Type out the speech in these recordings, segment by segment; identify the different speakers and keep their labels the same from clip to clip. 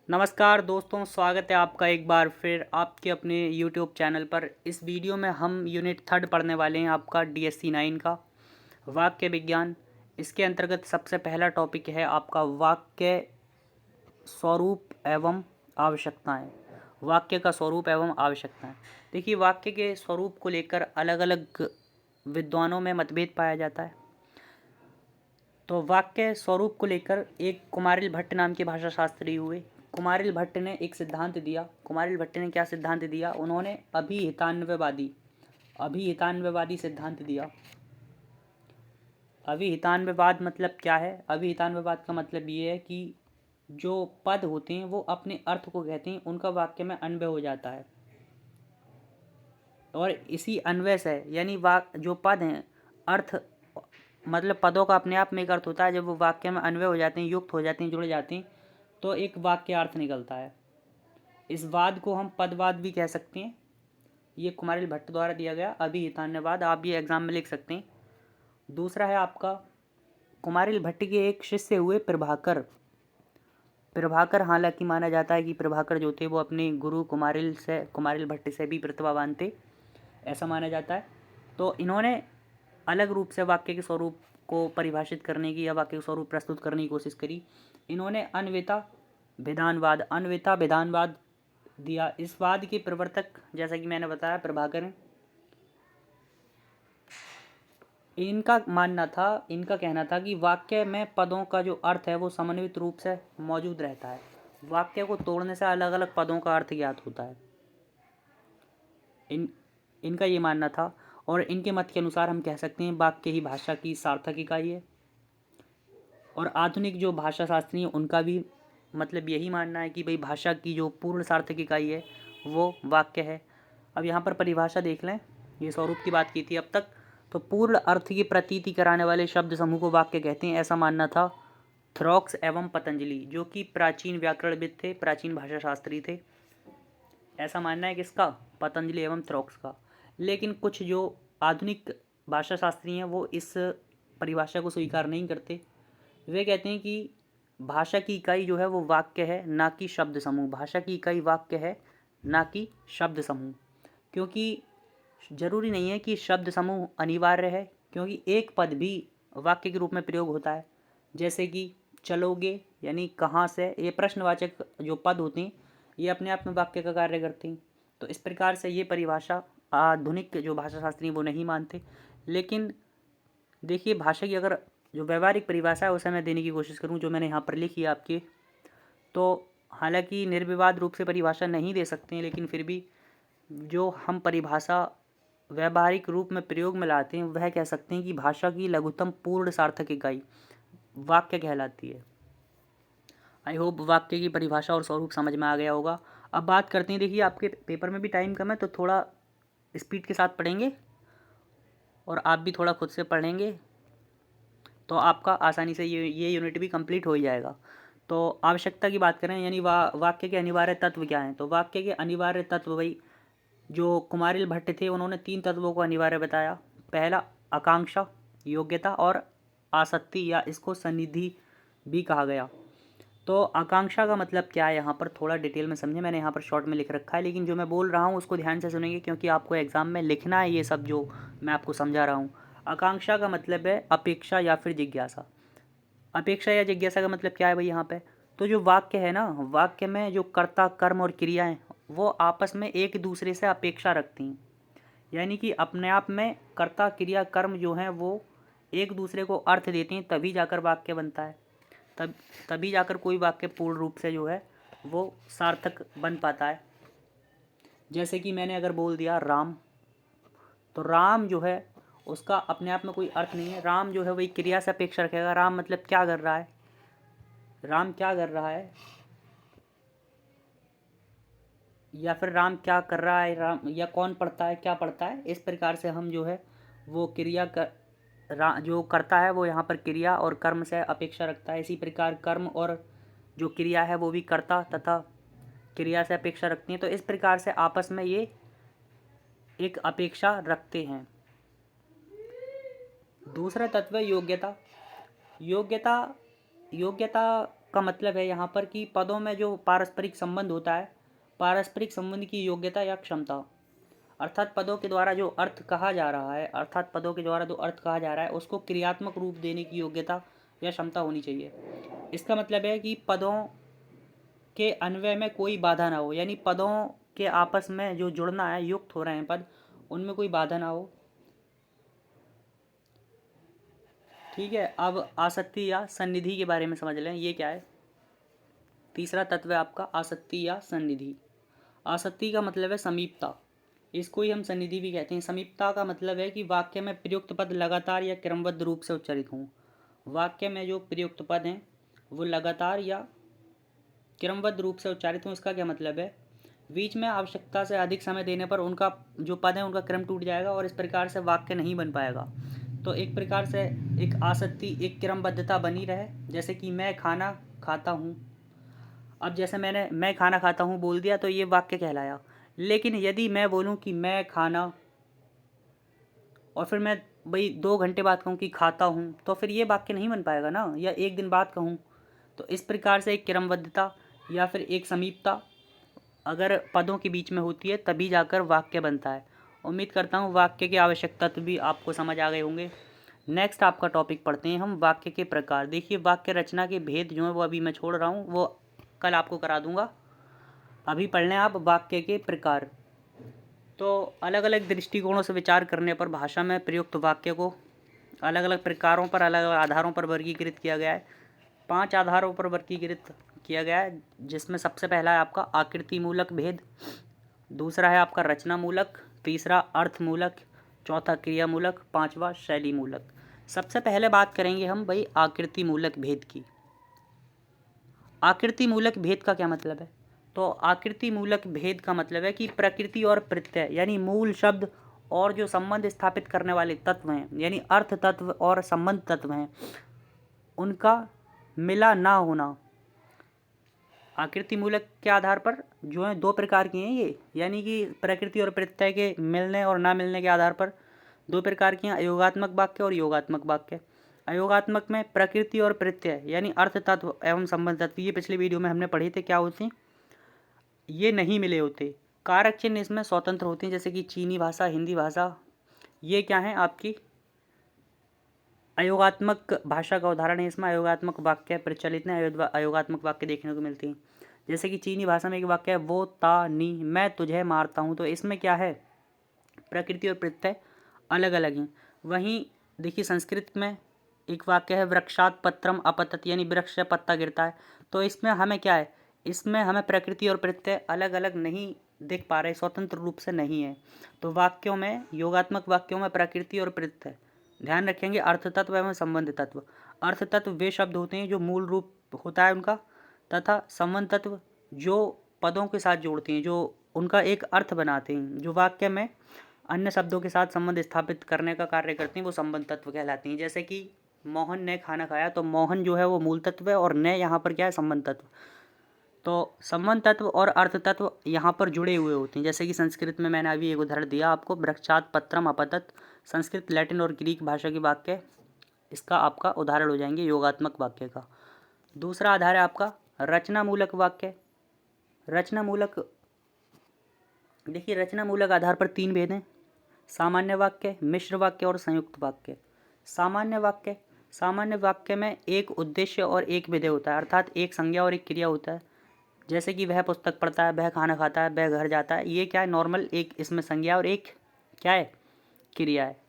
Speaker 1: नमस्कार दोस्तों, स्वागत है आपका एक बार फिर आपके अपने YouTube चैनल पर। इस वीडियो में हम यूनिट 3 पढ़ने वाले हैं आपका DSC 9 का वाक्य विज्ञान। इसके अंतर्गत सबसे पहला टॉपिक है आपका वाक्य स्वरूप एवं आवश्यकताएं। वाक्य का स्वरूप एवं आवश्यकताएं। देखिए, वाक्य के स्वरूप को लेकर अलग अलग विद्वानों में मतभेद पाया जाता है। तो वाक्य स्वरूप को लेकर एक कुमारिल भट्ट नाम के भाषा शास्त्री हुए। कुमारिल भट्ट ने एक सिद्धांत दिया। कुमारिल भट्ट ने क्या सिद्धांत दिया? उन्होंने अभिहितान्वयवादी सिद्धांत दिया। अभिहितान्वयवाद मतलब क्या है? अभिहितान्वयवाद का मतलब ये है कि जो पद होते हैं वो अपने अर्थ को कहते हैं, उनका वाक्य में अन्वय हो जाता है। और इसी अन्वय से यानी जो पद हैं, अर्थ मतलब पदों का अपने आप में एक अर्थ होता है। जब वो वाक्य में अन्वय हो जाते हैं, युक्त हो जाते हैं, जुड़ जाते हैं, तो एक वाक्यार्थ निकलता है। इस वाद को हम पदवाद भी कह सकते हैं। ये कुमारिल भट्ट द्वारा दिया गया अभिहितान्वयवाद, आप ये एग्जाम में लिख सकते हैं। दूसरा है आपका कुमारिल भट्ट के एक शिष्य हुए प्रभाकर। प्रभाकर हालांकि माना जाता है कि प्रभाकर जो थे वो अपने गुरु कुमारिल भट्ट से भी प्रतिभावान थे, ऐसा माना जाता है। तो इन्होंने अलग रूप से वाक्य के स्वरूप को परिभाषित करने की या वाक्य के स्वरूप प्रस्तुत करने की कोशिश करी। इन्होंने अन्वयता विधानवाद दिया। इस वाद के प्रवर्तक, जैसा कि मैंने बताया, प्रभाकर हैं। इनका कहना था कि वाक्य में पदों का जो अर्थ है वो समन्वित रूप से मौजूद रहता है। वाक्य को तोड़ने से अलग अलग पदों का अर्थ ज्ञात होता है। इनका ये मानना था। और इनके मत के अनुसार हम कह सकते हैं वाक्य ही भाषा की सार्थक इकाई है। और आधुनिक जो भाषा शास्त्री हैं उनका भी मतलब यही मानना है कि भाई भाषा की जो पूर्ण सार्थक इकाई है वो वाक्य है। अब यहाँ पर परिभाषा देख लें। ये स्वरूप की बात की थी अब तक। तो पूर्ण अर्थ की प्रतीति कराने वाले शब्द समूह को वाक्य कहते हैं, ऐसा मानना था थ्रॉक्स एवं पतंजलि, जो कि प्राचीन व्याकरणविद थे, प्राचीन भाषा शास्त्री थे। ऐसा मानना है किसका? पतंजलि एवं थ्रॉक्स का। लेकिन कुछ जो आधुनिक भाषा शास्त्री हैं वो इस परिभाषा को स्वीकार नहीं करते। वे कहते हैं कि भाषा की इकाई जो है वो वाक्य है, ना कि शब्द समूह। भाषा की इकाई वाक्य है, ना कि शब्द समूह। क्योंकि जरूरी नहीं है कि शब्द समूह अनिवार्य है, क्योंकि एक पद भी वाक्य के रूप में प्रयोग होता है। जैसे कि चलोगे यानी कहाँ से, ये प्रश्नवाचक जो पद होते हैं ये अपने आप में वाक्य का कार्य करते हैं। तो इस प्रकार से ये परिभाषा आधुनिक जो भाषा शास्त्री हैं वो नहीं मानते। लेकिन देखिए, भाषा की अगर जो व्यवहारिक परिभाषा है उसे मैं देने की कोशिश करूं, जो मैंने यहाँ पर लिखी है आपके, तो हालांकि निर्विवाद रूप से परिभाषा नहीं दे सकते हैं, लेकिन फिर भी जो हम परिभाषा व्यवहारिक रूप में प्रयोग में लाते हैं वह कह सकते हैं कि भाषा की लघुतम पूर्ण सार्थक इकाई वाक्य कहलाती है। आई होप वाक्य की परिभाषा और स्वरूप समझ में आ गया होगा। अब बात करते हैं, देखिए आपके पेपर में भी टाइम कम है तो थोड़ा स्पीड के साथ पढ़ेंगे और आप भी थोड़ा खुद से पढ़ेंगे तो आपका आसानी से ये यूनिट भी कंप्लीट हो ही जाएगा। तो आवश्यकता की बात करें यानी वाक्य के अनिवार्य तत्व क्या हैं, तो वाक्य के अनिवार्य तत्व वही जो कुमारिल भट्ट थे उन्होंने 3 तत्वों को अनिवार्य बताया। पहला आकांक्षा, योग्यता और आसक्ति, या इसको सन्निधि भी कहा गया। तो आकांक्षा का मतलब क्या है यहाँ पर थोड़ा डिटेल में समझें। मैंने यहाँ पर शॉर्ट में लिख रखा है, लेकिन जो मैं बोल रहा हूँ उसको ध्यान से सुनेंगे, क्योंकि आपको एग्जाम में लिखना है ये सब जो मैं आपको समझा रहा हूँ। आकांक्षा का मतलब है अपेक्षा या फिर जिज्ञासा। अपेक्षा या जिज्ञासा का मतलब क्या है भाई यहाँ पे? तो जो वाक्य है ना, वाक्य में जो कर्ता, कर्म और क्रियाएं वो आपस में एक दूसरे से अपेक्षा रखती हैं। यानी कि अपने आप में कर्ता, क्रिया, कर्म जो हैं वो एक दूसरे को अर्थ देते हैं, तभी जाकर वाक्य बनता है। तभी जाकर कोई वाक्य पूर्ण रूप से जो है वो सार्थक बन पाता है। जैसे कि मैंने अगर बोल दिया राम, तो राम जो है उसका अपने आप में कोई अर्थ नहीं है। राम जो है वही क्रिया से अपेक्षा रखेगा। राम मतलब क्या कर रहा है, राम क्या कर रहा है, या फिर राम क्या कर रहा है, राम या कौन पढ़ता है, क्या पढ़ता है। इस प्रकार से हम जो है वो क्रिया कर जो करता है वो यहाँ पर क्रिया और कर्म से अपेक्षा रखता है। इसी प्रकार कर्म और जो क्रिया है वो भी कर्ता तथा क्रिया से अपेक्षा रखती हैं। तो इस प्रकार से आपस में ये एक अपेक्षा रखते हैं। दूसरा तत्व है योग्यता। योग्यता योग्यता का मतलब है यहाँ पर कि पदों में जो पारस्परिक संबंध होता है, पारस्परिक संबंध की योग्यता या क्षमता, अर्थात पदों के द्वारा जो अर्थ कहा जा रहा है, अर्थात पदों के द्वारा जो अर्थ कहा जा रहा है उसको क्रियात्मक रूप देने की योग्यता या क्षमता होनी चाहिए। इसका मतलब है कि पदों के अन्वय में कोई बाधा ना हो, यानी पदों के आपस में जो जुड़ना है, युक्त हो रहे हैं पद, उनमें कोई बाधा ना हो। ठीक है, अब आसक्ति या सन्निधि के बारे में समझ लें, ये क्या है। तीसरा तत्व है आपका आसक्ति या सन्निधि। आसक्ति का मतलब है समीपता, इसको ही हम सन्निधि भी कहते हैं। समीपता का मतलब है कि वाक्य में प्रयुक्त पद लगातार या क्रमबद्ध रूप से उच्चारित हों। वाक्य में जो प्रयुक्त पद हैं वो लगातार या क्रमबद्ध रूप से उच्चारित हों। इसका क्या मतलब है, बीच में आवश्यकता से अधिक समय देने पर उनका जो पद है उनका क्रम टूट जाएगा और इस प्रकार से वाक्य नहीं बन पाएगा। तो एक प्रकार से एक आसक्ति, एक क्रमबद्धता बनी रहे, जैसे कि मैं खाना खाता हूँ। अब जैसे मैंने मैं खाना खाता हूँ बोल दिया तो ये वाक्य कहलाया, लेकिन यदि मैं बोलूँ कि मैं खाना और फिर मैं भाई 2 घंटे बाद कहूँ कि खाता हूँ, तो फिर ये वाक्य नहीं बन पाएगा ना, या 1 दिन बाद कहूँ। तो इस प्रकार से एक क्रमबद्धता या फिर एक समीपता अगर पदों के बीच में होती है तभी जाकर वाक्य बनता है। उम्मीद करता हूँ वाक्य की आवश्यकता तो भी आपको समझ आ गए होंगे। नेक्स्ट आपका टॉपिक पढ़ते हैं हम, वाक्य के प्रकार। देखिए, वाक्य रचना के भेद जो है वो अभी मैं छोड़ रहा हूँ, वो कल आपको करा दूंगा। अभी पढ़ लें आप वाक्य के प्रकार। तो अलग अलग दृष्टिकोणों से विचार करने पर भाषा में प्रयुक्त वाक्य को अलग अलग प्रकारों पर, अलग अलग आधारों पर वर्गीकृत किया गया है। 5 आधारों पर वर्गीकृत किया गया है, जिसमें सबसे पहला है आपका आकृति मूलक भेद, दूसरा है आपका रचना मूलक, तीसरा अर्थ मूलक, चौथा क्रिया मूलक, पांचवा शैली मूलक। सबसे पहले बात करेंगे हम भाई आकृति मूलक भेद की। आकृति मूलक भेद का क्या मतलब है, तो आकृति मूलक भेद का मतलब है कि प्रकृति और प्रत्यय यानी मूल शब्द और जो संबंध स्थापित करने वाले तत्व हैं, यानी अर्थ तत्व और संबंध तत्व हैं, उनका मिला ना होना। आकृति मूलक के आधार पर जो है 2 प्रकार की हैं ये, यानी कि प्रकृति और प्रत्यय के मिलने और ना मिलने के आधार पर 2 प्रकार की हैं, अयोगात्मक वाक्य और योगात्मक वाक्य। अयोगात्मक में प्रकृति और प्रत्यय यानी अर्थ तत्व एवं संबंध तत्व, ये पिछले वीडियो में हमने पढ़े थे, क्या होती हैं, ये नहीं मिले होते। कारक चिन्ह इसमें स्वतंत्र होते हैं, जैसे कि चीनी भाषा, हिंदी भाषा, ये क्या है आपकी अयोगात्मक भाषा का उदाहरण है। इसमें अयोगात्मक वाक्य प्रचलित हैं, अयोगात्मक वाक्य देखने को मिलती हैं। जैसे कि चीनी भाषा में एक वाक्य है वो ता नी, मैं तुझे मारता हूँ, तो इसमें क्या है, प्रकृति और प्रत्यय अलग अलग हैं। वहीं देखिए संस्कृत में एक वाक्य है वृक्षात पत्रम अपतत, यानी वृक्ष से पत्ता गिरता है, तो इसमें हमें क्या है, इसमें हमें प्रकृति और प्रत्यय अलग अलग नहीं दिख पा रहे, स्वतंत्र रूप से नहीं है। तो वाक्यों में, योगात्मक वाक्यों में प्रकृति और प्रत्यय, ध्यान रखेंगे अर्थ तत्व एवं संबंध तत्व। अर्थ तत्व वे शब्द होते हैं जो मूल रूप होता है उनका, तथा संबंध तत्व जो पदों के साथ जोड़ते हैं, जो उनका एक अर्थ बनाते हैं, जो वाक्य में अन्य शब्दों के साथ संबंध स्थापित करने का कार्य करते हैं, वो संबंध तत्व कहलाते हैं। जैसे कि मोहन ने खाना खाया, तो मोहन जो है वो मूल तत्व है और ने यहाँ पर क्या है, संबंध तत्व। तो संबंध तत्व और अर्थ तत्व यहाँ पर जुड़े हुए होते हैं। जैसे कि संस्कृत में मैंने अभी एक उदाहरण दिया आपको, वृक्षात पत्रम अपतत, संस्कृत, लैटिन और ग्रीक भाषा की वाक्य इसका आपका उदाहरण हो जाएंगे योगात्मक वाक्य का। दूसरा आधार है आपका रचना मूलक वाक्य। रचना मूलक, देखिए रचना मूलक आधार पर 3 भेद हैं, सामान्य वाक्य, मिश्र वाक्य और संयुक्त वाक्य। सामान्य वाक्य, सामान्य वाक्य में एक उद्देश्य और एक विधेय होता है, अर्थात एक संज्ञा और एक क्रिया होता है। जैसे कि वह पुस्तक पढ़ता है, वह खाना खाता है, वह घर जाता है, ये क्या है, नॉर्मल एक इसमें संज्ञा और एक क्या है, क्रिया है।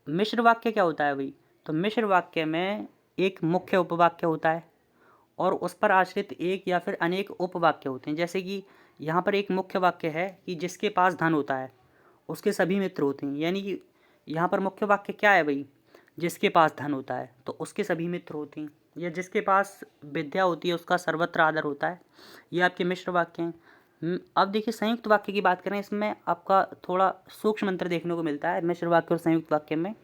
Speaker 1: मिश्र वाक्य क्या होता है भाई, तो मिश्र वाक्य में एक मुख्य उपवाक्य होता है और उस पर आश्रित एक या फिर अनेक उपवाक्य होते हैं। जैसे कि यहाँ पर एक मुख्य वाक्य है कि जिसके पास धन होता है उसके सभी मित्र होते हैं, यानी कि यहाँ पर मुख्य वाक्य क्या है भाई, जिसके पास धन होता है तो उसके सभी मित्र होते हैं, या जिसके पास विद्या होती है उसका सर्वत्र आदर होता है, ये आपके मिश्र वाक्य हैं। अब देखिए संयुक्त वाक्य की बात करें, इसमें आपका थोड़ा सूक्ष्म अंतर देखने को मिलता है मिश्र वाक्य और संयुक्त वाक्य में।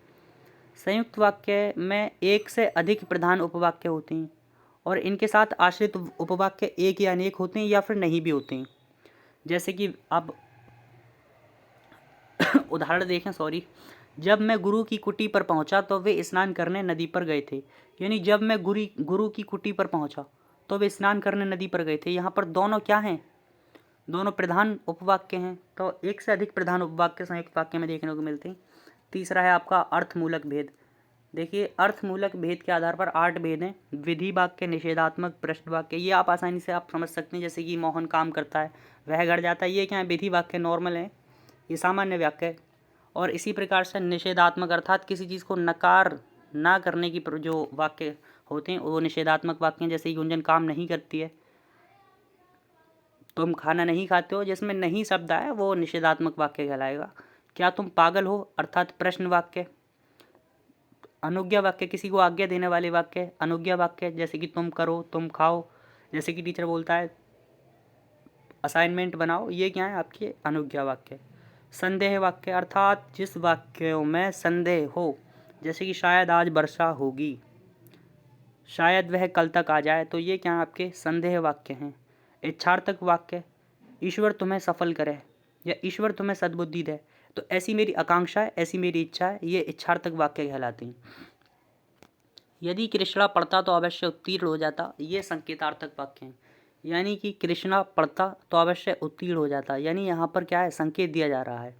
Speaker 1: संयुक्त वाक्य में एक से अधिक प्रधान उपवाक्य होते हैं और इनके साथ आश्रित उपवाक्य एक या अनेक होते हैं या फिर नहीं भी होते हैं। जैसे कि अब उदाहरण देखें, जब मैं गुरु की कुटी पर पहुंचा तो वे स्नान करने नदी पर गए थे। यानी जब मैं गुरु की कुटी पर पहुंचा तो वे स्नान करने नदी पर गए थे। यहाँ पर दोनों क्या हैं? दोनों प्रधान उपवाक्य हैं, तो एक से अधिक प्रधान उपवाक्य संयुक्त वाक्य में देखने को मिलते हैं। तीसरा है आपका अर्थमूलक भेद। देखिए अर्थमूलक भेद के आधार पर 8 भेद हैं। विधि वाक्य, निषेधात्मक, प्रश्न वाक्य, ये आप आसानी से आप समझ सकते हैं। जैसे कि मोहन काम करता है, वह घर जाता है, ये क्या है? विधि वाक्य, नॉर्मल है, ये सामान्य वाक्य है। और इसी प्रकार से निषेधात्मक अर्थात किसी चीज़ को नकार ना करने की जो वाक्य होते हैं वो निषेधात्मक वाक्य हैं। जैसे गुंजन काम नहीं करती है, तुम खाना नहीं खाते हो, जिसमें नहीं शब्द आए वो निषेधात्मक वाक्य कहलाएगा। क्या तुम पागल हो अर्थात प्रश्न वाक्य। अनुज्ञा वाक्य, किसी को आज्ञा देने वाले वाक्य अनुज्ञा वाक्य, जैसे कि तुम करो, तुम खाओ, जैसे कि टीचर बोलता है असाइनमेंट बनाओ, ये क्या है? आपके अनुज्ञा वाक्य। संदेह वाक्य अर्थात जिस वाक्यों में संदेह हो, जैसे कि शायद आज वर्षा होगी, शायद वह कल तक आ जाए, तो ये क्या आपके संदेह वाक्य हैं। इच्छार्थक वाक्य, ईश्वर तुम्हें सफल करे या ईश्वर तुम्हें सद्बुद्धि दे, तो ऐसी मेरी आकांक्षा है, ऐसी मेरी इच्छा है, ये इच्छार्थक वाक्य कहलाते हैं। यदि कृष्णा पढ़ता तो अवश्य उत्तीर्ण हो जाता, ये संकेतार्थक वाक्य हैं। यानी कि कृष्णा पढ़ता तो अवश्य उत्तीर्ण हो जाता, यानी यहाँ पर क्या है? संकेत दिया जा रहा है।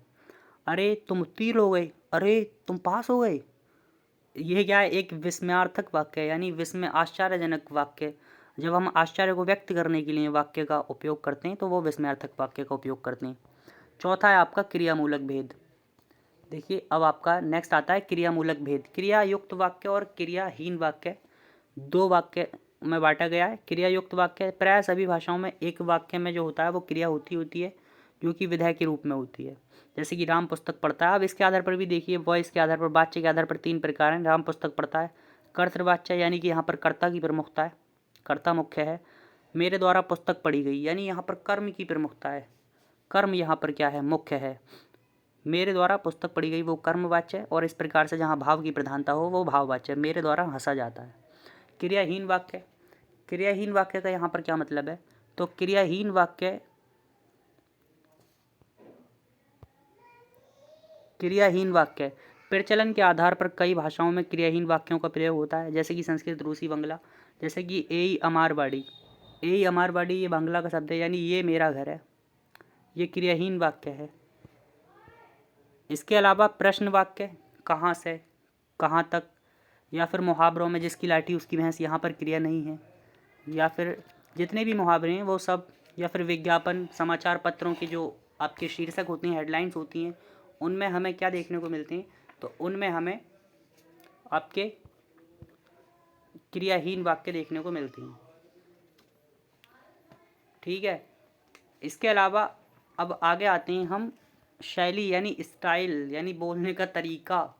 Speaker 1: अरे तुम उत्तीर्ण हो गए, अरे तुम पास हो गए, यह क्या है? एक विस्मयार्थक वाक्य, यानी विस्मय आश्चर्यजनक वाक्य। जब हम आश्चर्य को व्यक्त करने के लिए वाक्य का उपयोग करते हैं तो वो विस्मयार्थक वाक्य का उपयोग करते हैं। चौथा है आपका क्रियामूलक भेद। देखिए अब आपका नेक्स्ट आता है क्रियामूलक भेद। क्रिया युक्त वाक्य और क्रियाहीन वाक्य, दो वाक्य में बांटा गया है। क्रिया युक्त वाक्य प्राय सभी भाषाओं में एक वाक्य में जो होता है वो क्रिया होती है, जो कि विधेय के रूप में होती है। जैसे कि राम पुस्तक पढ़ता है। अब इसके आधार पर भी देखिए, वॉइस के आधार पर, वाच्य के आधार पर 3 प्रकार हैं। राम पुस्तक पढ़ता है, कर्तृवाच्य, यानी कि यहाँ पर कर्ता की प्रमुखता है, कर्ता मुख्य है। मेरे द्वारा पुस्तक पढ़ी गई, यानी यहाँ पर कर्म की प्रमुखता है, कर्म यहाँ पर क्या है? मुख्य है। मेरे द्वारा पुस्तक पढ़ी गई, वो कर्मवाच्य है, और इस प्रकार से जहाँ भाव की प्रधानता हो वो भाववाच्य है। मेरे द्वारा हंसा जाता है। क्रियाहीन वाक्य, क्रियाहीन वाक्य का यहाँ पर क्या मतलब है? तो क्रियाहीन वाक्य, क्रियाहीन वाक्य प्रचलन के आधार पर कई भाषाओं में क्रियाहीन वाक्यों का प्रयोग होता है, जैसे कि संस्कृत, रूसी, बांग्ला। जैसे कि एई अमारवाड़ी, एई अमारवाड़ी ये बांग्ला का शब्द है, यानी ये मेरा घर है, ये क्रियाहीन वाक्य है। इसके अलावा प्रश्न वाक्य, कहाँ से, कहाँ तक, या फिर मुहावरों में जिसकी लाठी उसकी भैंस, यहाँ पर क्रिया नहीं है। या फिर जितने भी मुहावरे हैं वो सब, या फिर विज्ञापन, समाचार पत्रों के जो आपके शीर्षक होती हैं, हेडलाइंस होती हैं, उनमें हमें क्या देखने को मिलती हैं? तो उनमें हमें आपके क्रियाहीन वाक्य देखने को मिलती हैं। ठीक है। इसके अलावा अब आगे आते हैं हम शैली, यानी स्टाइल, यानी बोलने का तरीका,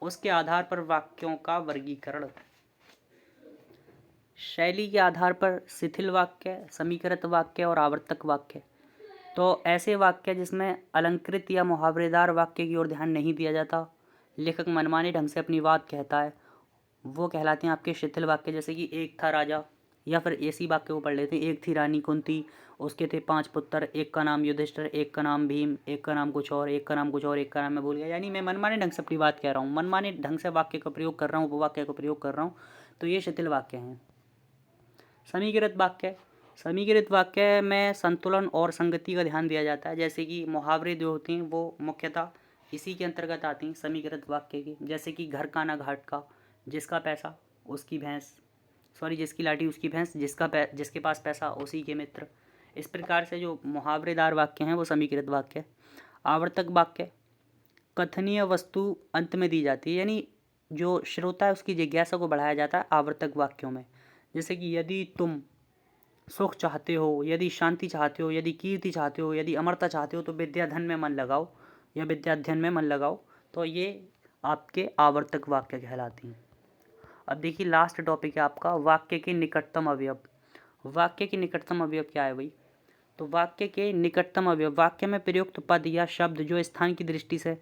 Speaker 1: उसके आधार पर वाक्यों का वर्गीकरण। शैली के आधार पर शिथिल वाक्य, समीकृत वाक्य और आवर्तक वाक्य। तो ऐसे वाक्य जिसमें अलंकृत या मुहावरेदार वाक्य की ओर ध्यान नहीं दिया जाता, लेखक मनमाने ढंग से अपनी बात कहता है, वो कहलाते हैं आपके शिथिल वाक्य। जैसे कि एक था राजा, या फिर ऐसी वाक्य को पढ़ लेते हैं, एक थी रानी कुंती, उसके थे 5 पुत्र, एक का नाम युधिष्ठिर, एक का नाम भीम, एक का नाम कुछ और, एक का नाम कुछ और, एक का नाम मैं भूल गया। यानी मैं मनमाने ढंग से अपनी बात कह रहा हूँ, मनमाने ढंग से वाक्य का प्रयोग कर रहा हूँ, उपवाक्य का प्रयोग कर रहा हूँ, तो ये शिथिल वाक्य हैं। समीकृत वाक्य, समीकृत वाक्य में संतुलन और संगति का ध्यान दिया जाता है। जैसे कि मुहावरे जो होते हैं वो मुख्यतः इसी के अंतर्गत आती हैं, समीकृत वाक्य के। जैसे कि घर का ना घाट का, जिसका पैसा उसकी भैंस, सॉरी जिसकी लाठी उसकी भैंस, जिसके पास पैसा उसी के मित्र। इस प्रकार से जो मुहावरेदार वाक्य हैं वो समीकृत वाक्य। आवर्तक वाक्य, कथनीय वस्तु अंत में दी जाती है, यानी जो श्रोता है उसकी जिज्ञासा को बढ़ाया जाता है आवर्तक वाक्यों में। जैसे कि यदि तुम सुख चाहते हो, यदि शांति चाहते हो, यदि कीर्ति चाहते हो, यदि अमरता चाहते हो, तो विद्या धन में मन लगाओ या विद्या अध्ययन में मन लगाओ, तो ये आपके आवर्तक वाक्य कहलाती हैं। अब देखिए लास्ट टॉपिक है आपका वाक्य के निकटतम अवयव। वाक्य के निकटतम अवयव क्या है भाई? तो वाक्य के निकटतम अवयव, वाक्य में प्रयुक्त पद या शब्द जो स्थान की दृष्टि से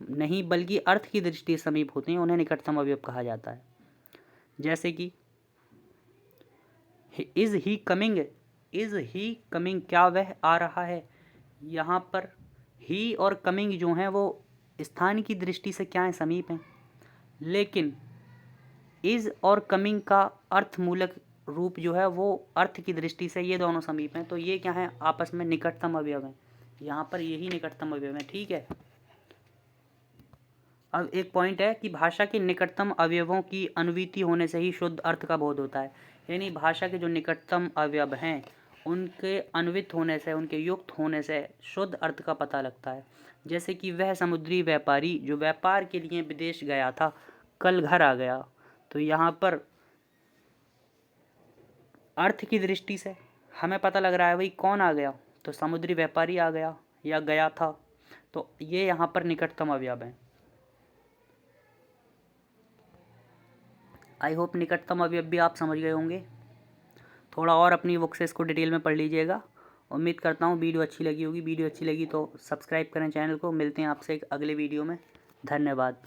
Speaker 1: नहीं बल्कि अर्थ की दृष्टि से समीप होते हैं, उन्हें निकटतम अवयव कहा जाता है। जैसे कि is he coming, is he coming, क्या वह आ रहा है। यहाँ पर ही और कमिंग जो हैं वो स्थान की दृष्टि से क्या है? समीप हैं। लेकिन इज और कमिंग का अर्थमूलक रूप जो है वो अर्थ की दृष्टि से ये दोनों समीप हैं, तो ये क्या है, आपस में निकटतम अवयव हैं। यहाँ पर यही निकटतम अवयव है, ठीक है। अब एक पॉइंट है कि भाषा के निकटतम अवयवों की अनुवीति होने से ही शुद्ध अर्थ का बोध होता है। यानी भाषा के जो निकटतम अवयव हैं उनके अन्वित होने से, उनके युक्त होने से शुद्ध अर्थ का पता लगता है। जैसे कि वह समुद्री व्यापारी जो व्यापार के लिए विदेश गया था, कल घर आ गया। तो यहाँ पर अर्थ की दृष्टि से हमें पता लग रहा है भाई कौन आ गया, तो समुद्री व्यापारी आ गया या गया था। तो ये यहाँ पर निकटतम अवयव हैं। आई होप निकटतम अवयव भी आप समझ गए होंगे। थोड़ा और अपनी बुक से इसको डिटेल में पढ़ लीजिएगा। उम्मीद करता हूँ वीडियो अच्छी लगी होगी। वीडियो अच्छी लगी तो सब्सक्राइब करें चैनल को। मिलते हैं आपसे एक अगले वीडियो में। धन्यवाद।